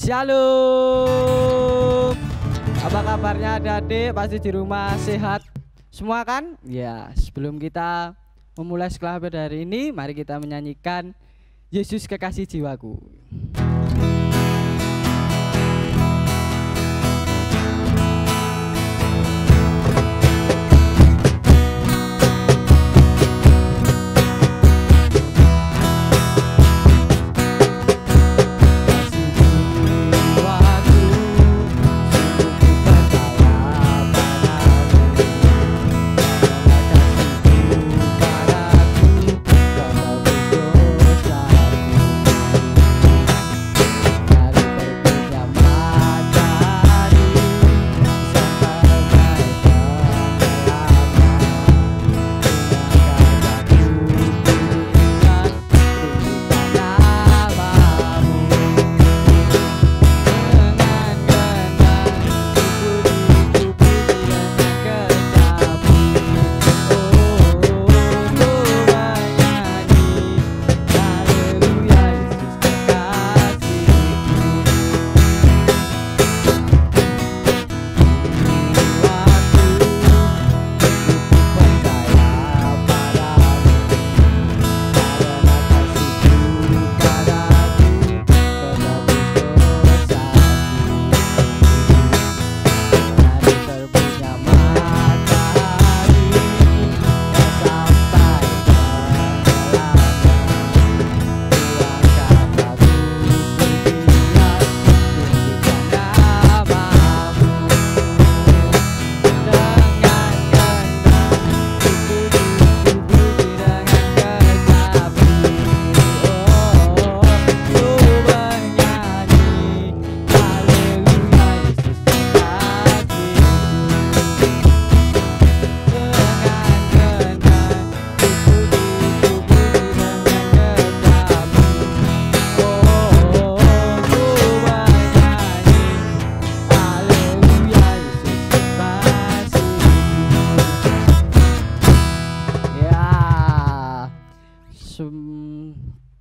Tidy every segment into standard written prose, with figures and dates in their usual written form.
Shalom. Apa kabarnya adik-adik? Pasti di rumah sehat semua kan? Ya, sebelum kita memulai sekolah pada hari ini, mari kita menyanyikan Yesus Kekasih Jiwaku.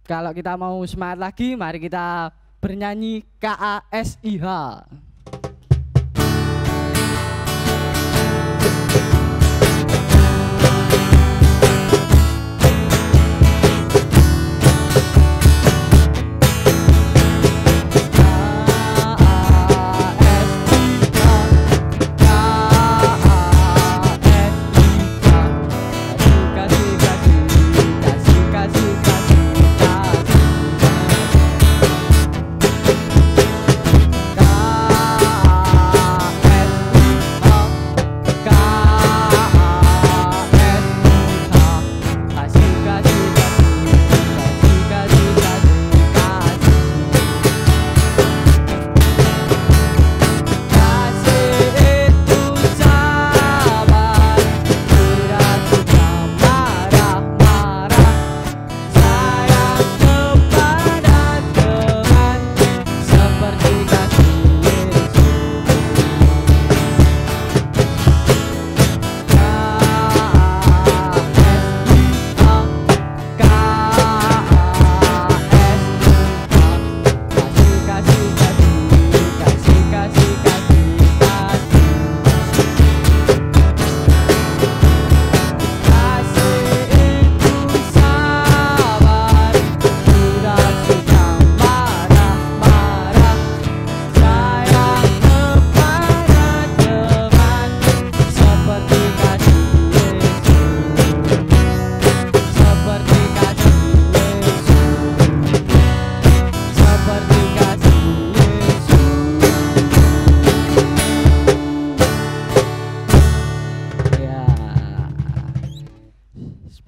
Kalau kita mau semangat lagi, mari kita bernyanyi KASIH.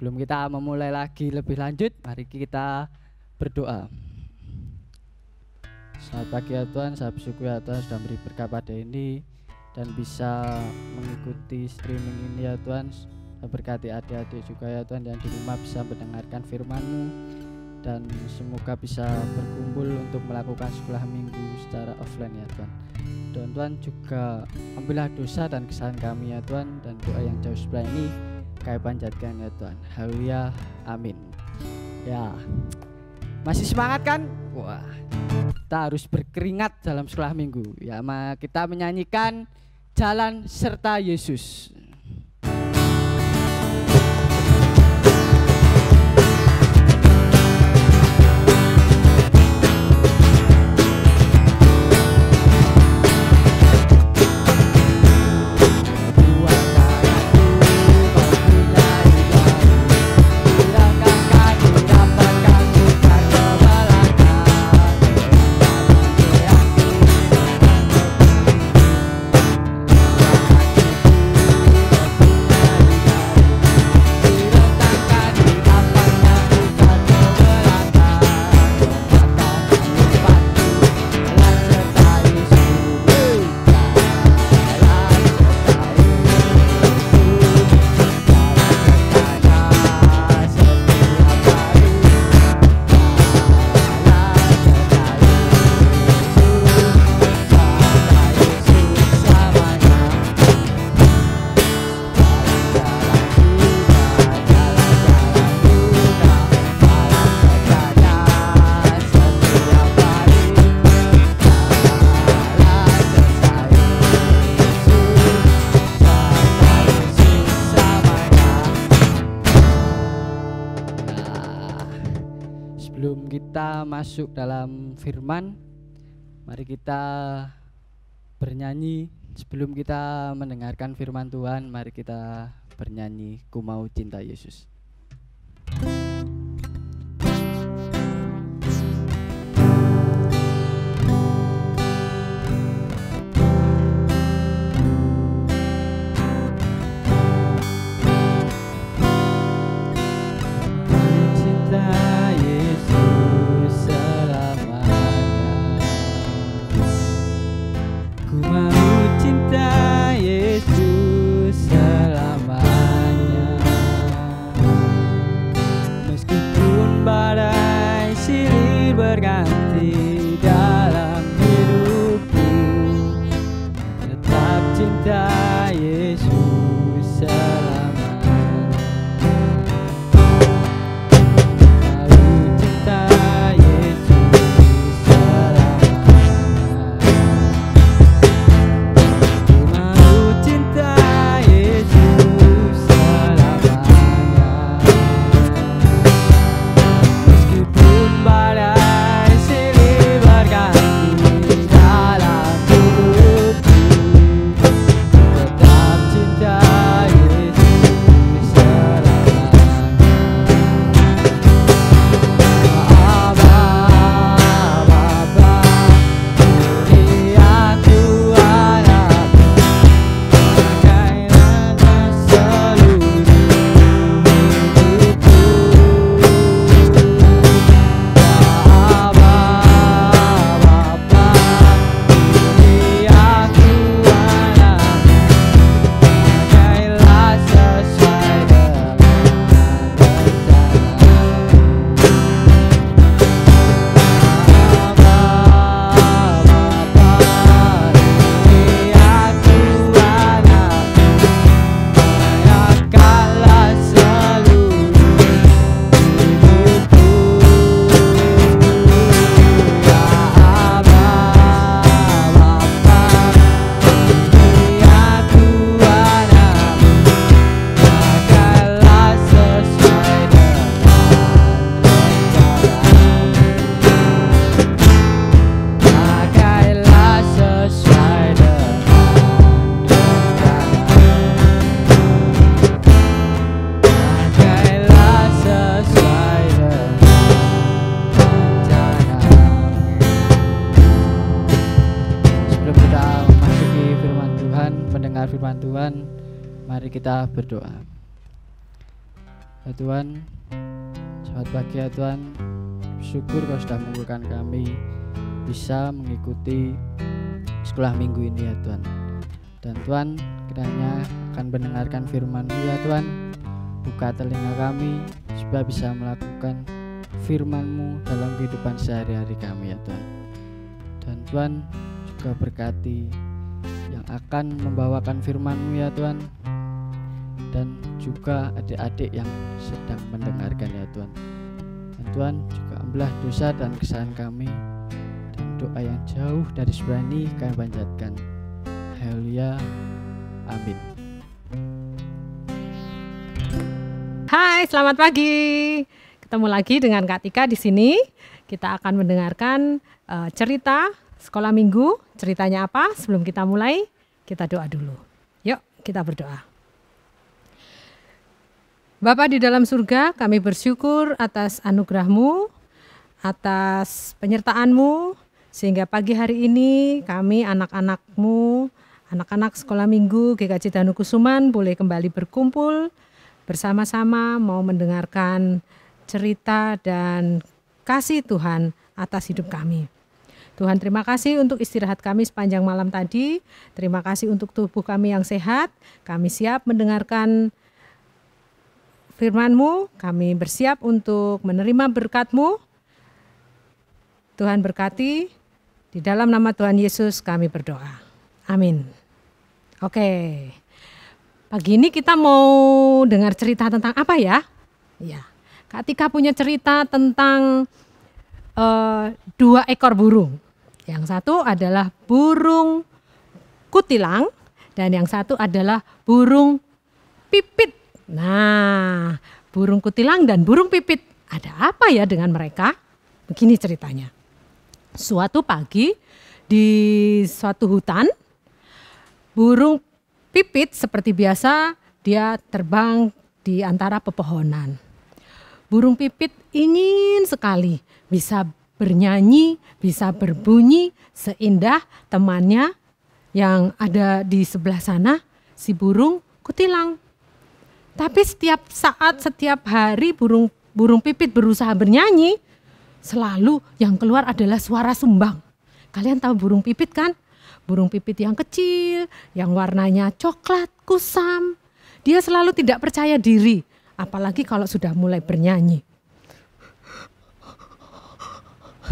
Sebelum kita memulai lagi lebih lanjut, mari kita berdoa. Selamat pagi ya Tuhan, saya bersyukur ya Tuhan sudah beri berkat pada ini dan bisa mengikuti streaming ini ya Tuhan. Saya berkati adik-adik juga ya Tuhan yang di rumah bisa mendengarkan firman-Mu, dan semoga bisa berkumpul untuk melakukan sekolah minggu secara offline ya Tuhan. Dan Tuhan juga ambillah dosa dan kesalahan kami ya Tuhan, dan doa yang jauh sebelah ini Kami panjatkan ya Tuhan. Haleluya, amin. Ya, masih semangat kan? Wah, kita harus berkeringat dalam sekolah minggu. Ya, kita menyanyikan Jalan Serta Yesus. Sebelum kita masuk dalam firman, mari kita bernyanyi. Sebelum kita mendengarkan firman Tuhan, mari kita bernyanyi Ku Mau Cinta Yesus. Firman Tuhan, mari kita berdoa. Ya Tuhan, selamat pagi ya Tuhan. Syukur Kau sudah mengumpulkan kami bisa mengikuti sekolah minggu ini ya Tuhan. Dan Tuhan, kiranya akan mendengarkan firman-Mu ya Tuhan. Buka telinga kami supaya bisa melakukan firman-Mu dalam kehidupan sehari-hari kami ya Tuhan. Dan Tuhan juga berkati yang akan membawakan firman-Mu ya Tuhan, dan juga adik-adik yang sedang mendengarkan ya Tuhan. Dan Tuhan juga Ampunilah dosa dan kesalahan kami, dan doa yang jauh dari surga ini kami panjatkan. Haleluya. Amin. Hai, selamat pagi. Ketemu lagi dengan Kak Tika di sini. Kita akan mendengarkan cerita sekolah minggu. Ceritanya apa? Sebelum kita mulai, kita doa dulu. Yuk, kita berdoa. Bapa di dalam surga, kami bersyukur atas anugerah-Mu, atas penyertaan-Mu, sehingga pagi hari ini kami anak-anak-Mu, anak-anak sekolah minggu GKJ Danukusuman boleh kembali berkumpul bersama-sama mau mendengarkan cerita dan kasih Tuhan atas hidup kami. Tuhan, terima kasih untuk istirahat kami sepanjang malam tadi. Terima kasih untuk tubuh kami yang sehat. Kami siap mendengarkan firman-Mu. Kami bersiap untuk menerima berkat-Mu. Tuhan berkati. Di dalam nama Tuhan Yesus kami berdoa. Amin. Oke. Pagi ini kita mau dengar cerita tentang apa ya? Ya, Kak Tika punya cerita tentang 2 ekor burung. Yang satu adalah burung kutilang dan yang satu adalah burung pipit. Nah, burung kutilang dan burung pipit, ada apa ya dengan mereka? Begini ceritanya. Suatu pagi di suatu hutan, burung pipit seperti biasa dia terbang di antara pepohonan. Burung pipit ingin sekali bisa bernyanyi, bisa berbunyi seindah temannya yang ada di sebelah sana, si burung kutilang. Tapi setiap saat, setiap hari burung pipit berusaha bernyanyi, selalu yang keluar adalah suara sumbang. Kalian tahu burung pipit kan? Burung pipit yang kecil, yang warnanya coklat, kusam. Dia selalu tidak percaya diri, apalagi kalau sudah mulai bernyanyi.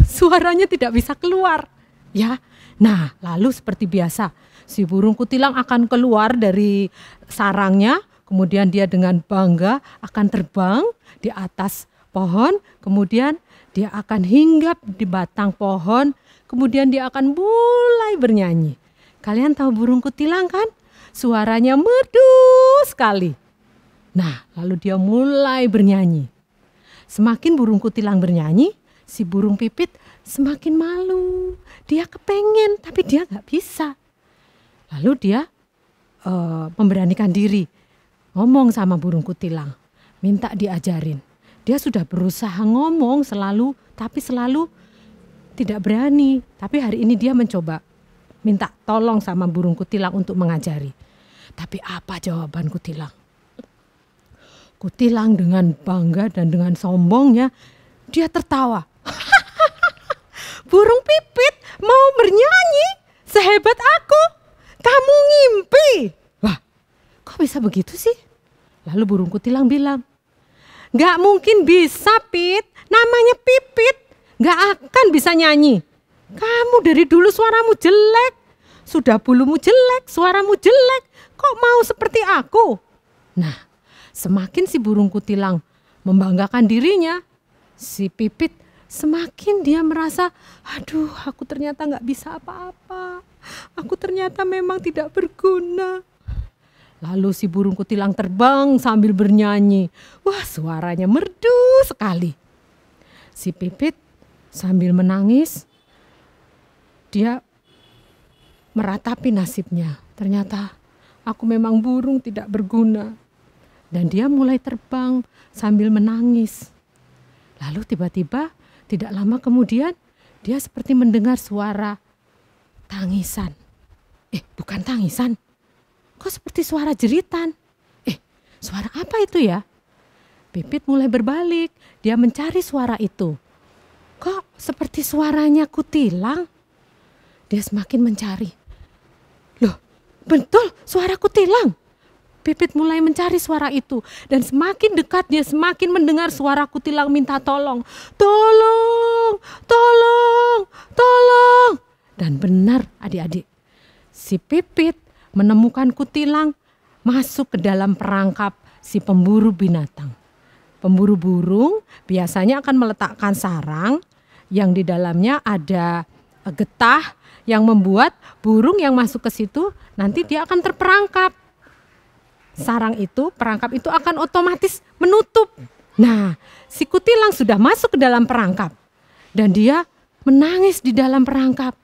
Suaranya tidak bisa keluar. Ya. Nah, lalu seperti biasa, si burung kutilang akan keluar dari sarangnya, kemudian dia dengan bangga akan terbang di atas pohon, kemudian dia akan hinggap di batang pohon, kemudian dia akan mulai bernyanyi. Kalian tahu burung kutilang kan? Suaranya merdu sekali. Nah, lalu dia mulai bernyanyi. Semakin burung kutilang bernyanyi, si burung pipit semakin malu. Dia kepengen, tapi dia gak bisa. Lalu dia memberanikan diri, ngomong sama burung kutilang, minta diajarin. Dia sudah berusaha ngomong selalu, tapi selalu tidak berani. Tapi hari ini dia mencoba minta tolong sama burung kutilang untuk mengajari. Tapi apa jawaban kutilang? Kutilang dengan bangga dan dengan sombongnya, dia tertawa. Burung pipit mau bernyanyi sehebat aku. Kamu ngimpi. Wah, kok bisa begitu sih? Lalu burung kutilang bilang, gak mungkin bisa, Pit. Namanya pipit. Gak akan bisa nyanyi. Kamu dari dulu suaramu jelek. Sudah bulumu jelek, suaramu jelek. Kok mau seperti aku? Nah, semakin si burung kutilang membanggakan dirinya, si pipit semakin dia merasa, aduh, aku ternyata gak bisa apa-apa. Aku ternyata memang tidak berguna. Lalu si burung kutilang terbang sambil bernyanyi. Wah, suaranya merdu sekali. Si pipit sambil menangis, dia meratapi nasibnya. Ternyata aku memang burung tidak berguna. Dan dia mulai terbang sambil menangis. Lalu tiba-tiba tidak lama kemudian dia seperti mendengar suara tangisan. Bukan tangisan. Kok seperti suara jeritan? Suara apa itu ya? Pipit mulai berbalik, dia mencari suara itu. Kok seperti suaranya kutilang? Dia semakin mencari. Loh, betul suara kutilang. Pipit mulai mencari suara itu. Dan semakin dekat dia semakin mendengar suara kutilang minta tolong. Tolong, tolong, tolong. Dan benar adik-adik, si pipit menemukan kutilang masuk ke dalam perangkap si pemburu binatang. Pemburu burung biasanya akan meletakkan sarang yang di dalamnya ada getah yang membuat burung yang masuk ke situ nanti dia akan terperangkap. Sarang itu, perangkap itu akan otomatis menutup. Nah, si kutilang sudah masuk ke dalam perangkap dan dia menangis di dalam perangkap.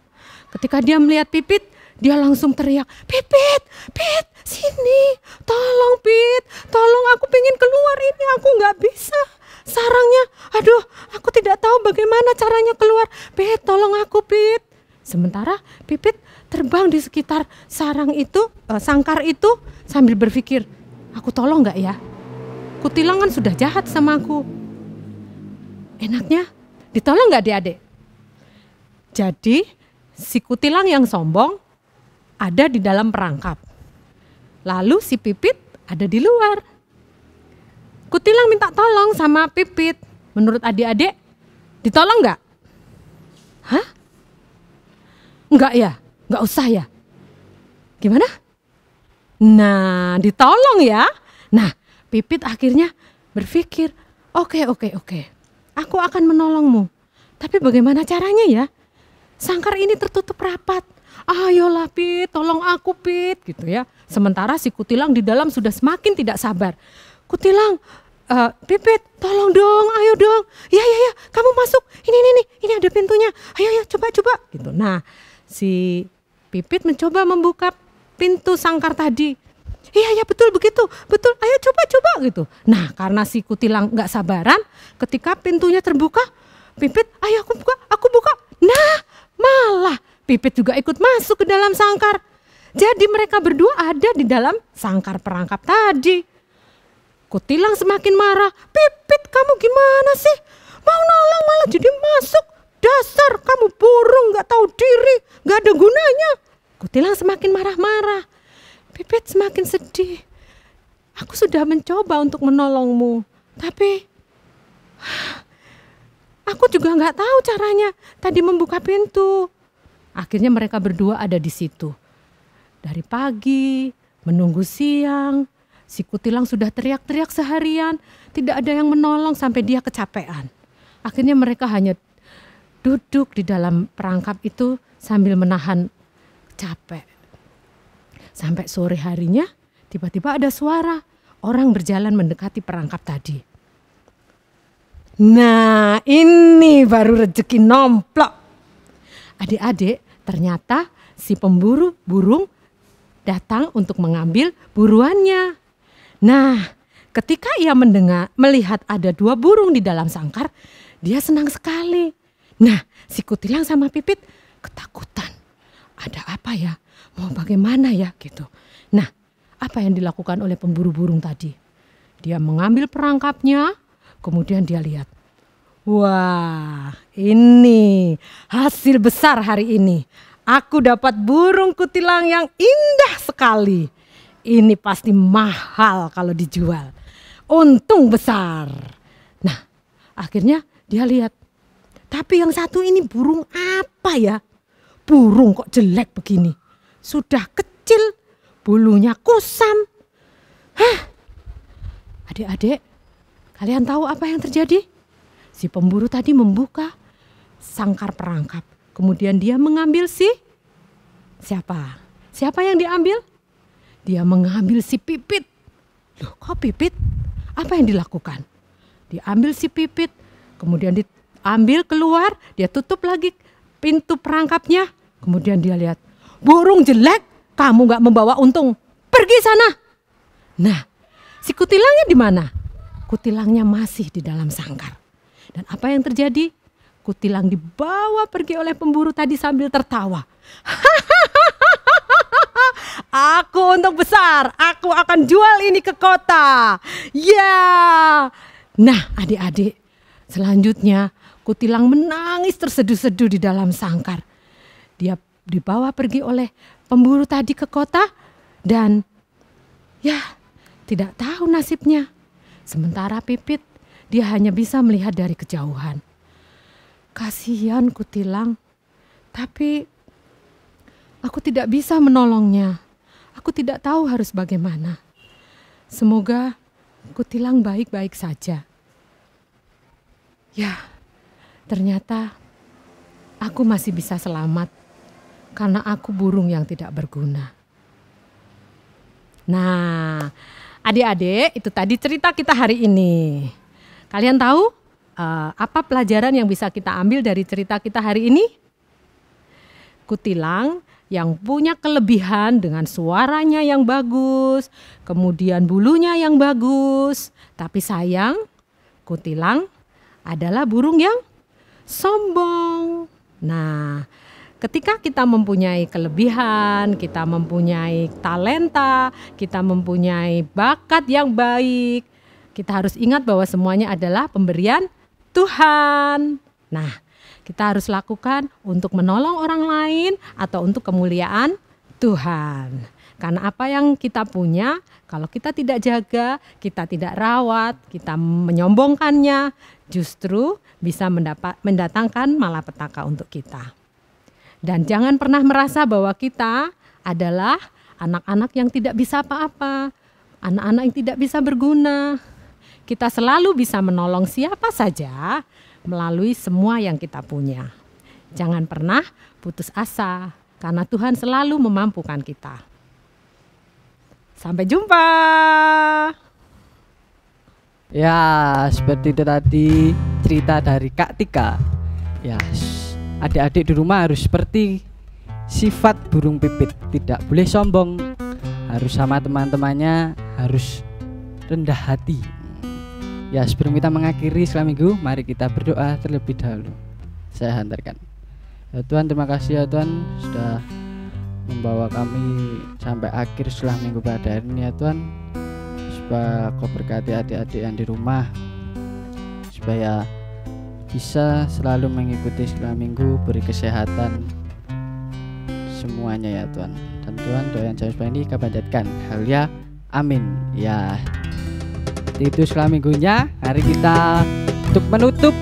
Ketika dia melihat Pipit, dia langsung teriak, "Pipit, Pit, sini, tolong Pit, tolong aku pengen keluar ini, aku nggak bisa. Sarangnya, aduh, aku tidak tahu bagaimana caranya keluar. Pit, tolong aku Pit." Sementara Pipit terbang di sekitar sarang itu, sangkar itu sambil berpikir, aku tolong nggak ya? Kutilang kan sudah jahat sama aku. Enaknya ditolong nggak adik-adik? Jadi si kutilang yang sombong ada di dalam perangkap. Lalu si Pipit ada di luar. Kutilang minta tolong sama Pipit. Menurut adik-adik ditolong nggak? Hah? Enggak ya? Enggak usah ya? Gimana? Nah, ditolong ya. Nah, Pipit akhirnya berpikir, oke. Aku akan menolongmu. Tapi bagaimana caranya ya? Sangkar ini tertutup rapat. Ayolah Pit, tolong aku Pit, gitu ya. Sementara si kutilang di dalam sudah semakin tidak sabar. Kutilang, Pipit, tolong dong, ayo dong. Ya, kamu masuk. Ini ada pintunya. Ayo, coba. Gitu. Nah, si Pipit mencoba membuka pintu sangkar tadi. Iya, betul begitu. Betul, ayo coba gitu. Nah, karena si kutilang gak sabaran, ketika pintunya terbuka, Pipit, ayo aku buka. Nah, malah Pipit juga ikut masuk ke dalam sangkar. Jadi mereka berdua ada di dalam sangkar perangkap tadi. Kutilang semakin marah. Pipit, kamu gimana sih? Mau nolong malah jadi masuk. Dasar kamu burung gak tahu diri, gak ada gunanya. Kutilang semakin marah-marah. Pipit semakin sedih. Aku sudah mencoba untuk menolongmu, tapi aku juga gak tahu caranya tadi membuka pintu. Akhirnya mereka berdua ada di situ. Dari pagi, menunggu siang, si kutilang sudah teriak-teriak seharian. Tidak ada yang menolong sampai dia kecapean. Akhirnya mereka hanya duduk di dalam perangkap itu sambil menahan capek. Sampai sore harinya tiba-tiba ada suara orang berjalan mendekati perangkap tadi. Nah, ini baru rezeki nomplok. Adik-adik, ternyata si pemburu burung datang untuk mengambil buruannya. Nah, ketika ia melihat ada 2 burung di dalam sangkar, dia senang sekali. Nah, si kutilang sama Pipit ketakutan. Ada apa ya? Mau bagaimana ya? Gitu. Nah, apa yang dilakukan oleh pemburu burung tadi? Dia mengambil perangkapnya, kemudian dia lihat. Wah, ini hasil besar hari ini. Aku dapat burung kutilang yang indah sekali. Ini pasti mahal kalau dijual. Untung besar. Nah, akhirnya dia lihat. Tapi yang satu ini burung apa ya? Burung kok jelek begini. Sudah kecil, bulunya kusam. Hah? Adik-adik, kalian tahu apa yang terjadi? Si pemburu tadi membuka sangkar perangkap. Kemudian dia mengambil siapa? Siapa yang diambil? Dia mengambil si Pipit. Loh, kok Pipit? Apa yang dilakukan? Diambil si Pipit, kemudian diambil keluar, dia tutup lagi pintu perangkapnya. Kemudian dia lihat, burung jelek, kamu gak membawa untung, pergi sana. Nah, si kutilangnya di mana? Kutilangnya masih di dalam sangkar. Dan apa yang terjadi? Kutilang dibawa pergi oleh pemburu tadi sambil tertawa. Aku untung besar, aku akan jual ini ke kota. Ya. Nah, adik-adik, selanjutnya kutilang menangis terseduh-seduh di dalam sangkar. Dia dibawa pergi oleh pemburu tadi ke kota dan ya tidak tahu nasibnya. Sementara Pipit, dia hanya bisa melihat dari kejauhan. Kasihan kutilang, tapi aku tidak bisa menolongnya. Aku tidak tahu harus bagaimana. Semoga kutilang baik-baik saja. Ya, ternyata aku masih bisa selamat karena aku burung yang tidak berguna. Nah, adik-adik, itu tadi cerita kita hari ini. Kalian tahu apa pelajaran yang bisa kita ambil dari cerita kita hari ini? Kutilang yang punya kelebihan dengan suaranya yang bagus, kemudian bulunya yang bagus, tapi sayang, kutilang adalah burung yang sombong. Nah, ketika kita mempunyai kelebihan, kita mempunyai talenta, kita mempunyai bakat yang baik, kita harus ingat bahwa semuanya adalah pemberian Tuhan. Nah, kita harus lakukan untuk menolong orang lain atau untuk kemuliaan Tuhan. Karena apa yang kita punya, kalau kita tidak jaga, kita tidak rawat, kita menyombongkannya, justru bisa mendatangkan malapetaka untuk kita. Dan jangan pernah merasa bahwa kita adalah anak-anak yang tidak bisa apa-apa, anak-anak yang tidak bisa berguna. Kita selalu bisa menolong siapa saja melalui semua yang kita punya. Jangan pernah putus asa, karena Tuhan selalu memampukan kita. Sampai jumpa. Ya, seperti itu tadi cerita dari Kak Tika. Ya, adik-adik di rumah harus seperti sifat burung pipit, tidak boleh sombong, harus sama teman-temannya, harus rendah hati. Ya, sebelum kita mengakhiri setelah minggu, mari kita berdoa terlebih dahulu. Saya hantarkan. Ya Tuhan, terima kasih ya Tuhan sudah membawa kami sampai akhir setelah minggu pada hari ini ya Tuhan. Supaya Kau berkati adik-adik yang di rumah, supaya bisa selalu mengikuti setelah minggu, beri kesehatan semuanya ya Tuhan. Dan Tuhan, doa yang jauh ini Kau panjatkan. Haleluya, amin. Ya, itu setelah minggunya. Hari kita untuk menutup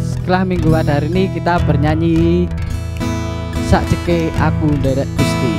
setelah minggu pada hari ini, kita bernyanyi Sak Ceke Aku Nderek Gusti.